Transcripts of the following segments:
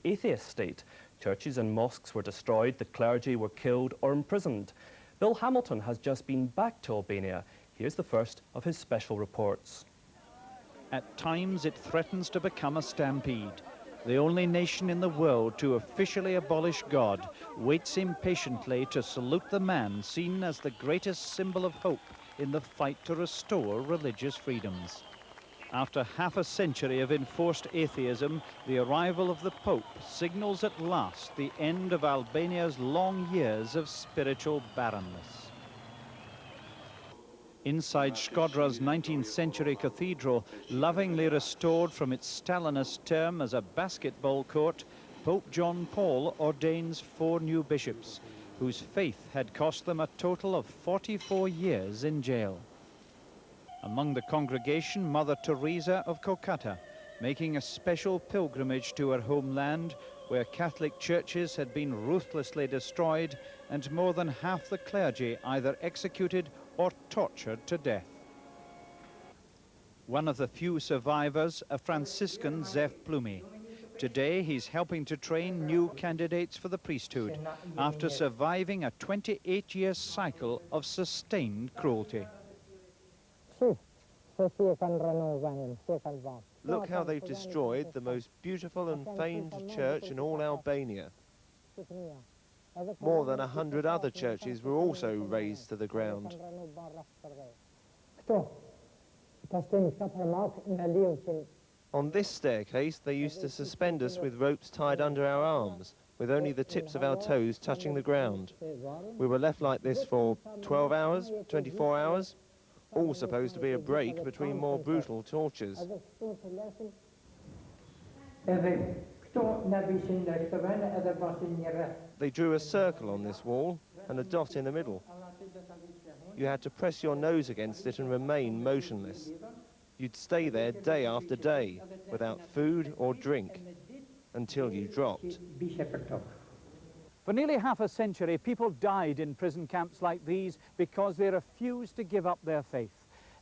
atheist state. Churches and mosques were destroyed, the clergy were killed or imprisoned. Bill Hamilton has just been back to Albania. Here's the first of his special reports. At times it threatens to become a stampede. The only nation in the world to officially abolish God waits impatiently to salute the man seen as the greatest symbol of hope in the fight to restore religious freedoms. After half a century of enforced atheism, the arrival of the Pope signals at last the end of Albania's long years of spiritual barrenness. Inside Shkodra's 19th century cathedral, lovingly restored from its Stalinist term as a basketball court, Pope John Paul ordains 4 new bishops, whose faith had cost them a total of 44 years in jail. Among the congregation, Mother Teresa of Kolkata, making a special pilgrimage to her homeland, where Catholic churches had been ruthlessly destroyed and more than half the clergy either executed or tortured to death. One of the few survivors, a Franciscan, Zef Plumi. Today he's helping to train new candidates for the priesthood after surviving a 28-year cycle of sustained cruelty. Look how they've destroyed the most beautiful and famed church in all Albania. More than 100 other churches were also razed to the ground. On this staircase, they used to suspend us with ropes tied under our arms, with only the tips of our toes touching the ground. We were left like this for 12 hours, 24 hours, all supposed to be a break between more brutal tortures. They drew a circle on this wall and a dot in the middle. You had to press your nose against it and remain motionless. You'd stay there day after day without food or drink until you dropped. For nearly half a century, people died in prison camps like these because they refused to give up their faith.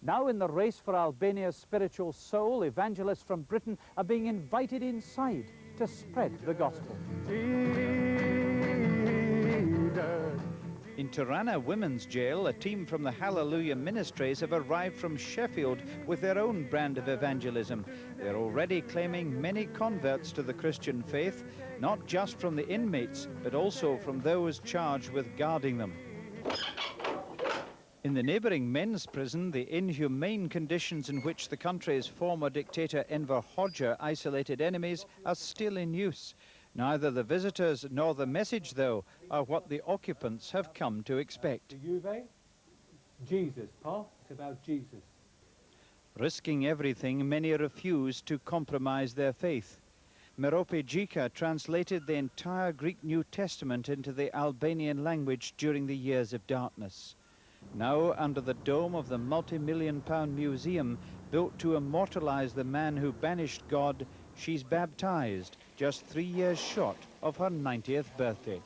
Now, in the race for Albania's spiritual soul, evangelists from Britain are being invited inside to spread the gospel. In Tirana Women's Jail, a team from the Hallelujah Ministries have arrived from Sheffield with their own brand of evangelism. They're already claiming many converts to the Christian faith, not just from the inmates, but also from those charged with guarding them. In the neighbouring men's prison, the inhumane conditions in which the country's former dictator Enver Hoxha isolated enemies are still in use. Neither the visitors nor the message, though, are what the occupants have come to expect. Jesus, Pa, it's about Jesus. Risking everything, many refuse to compromise their faith. Merope Jika translated the entire Greek New Testament into the Albanian language during the years of darkness. Now, under the dome of the multi-million-pound museum built to immortalize the man who banished God, she's baptized just 3 years short of her 90th birthday.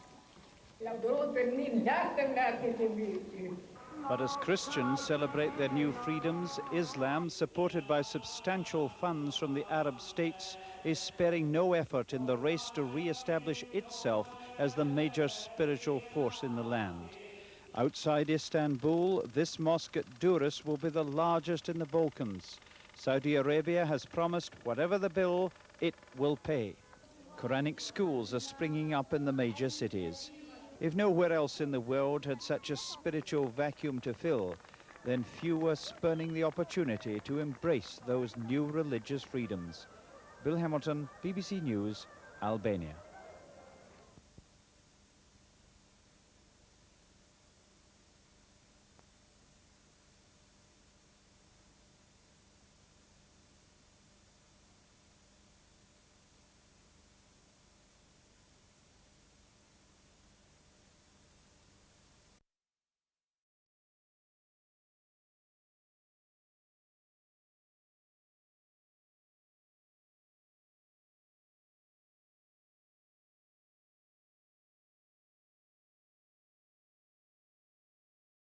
But as Christians celebrate their new freedoms, Islam, supported by substantial funds from the Arab states, is sparing no effort in the race to re-establish itself as the major spiritual force in the land. Outside Istanbul, this mosque at Durrës will be the largest in the Balkans. Saudi Arabia has promised whatever the bill, it will pay. Quranic schools are springing up in the major cities. If nowhere else in the world had such a spiritual vacuum to fill, then few were spurning the opportunity to embrace those new religious freedoms. Bill Hamilton, BBC News, Albania.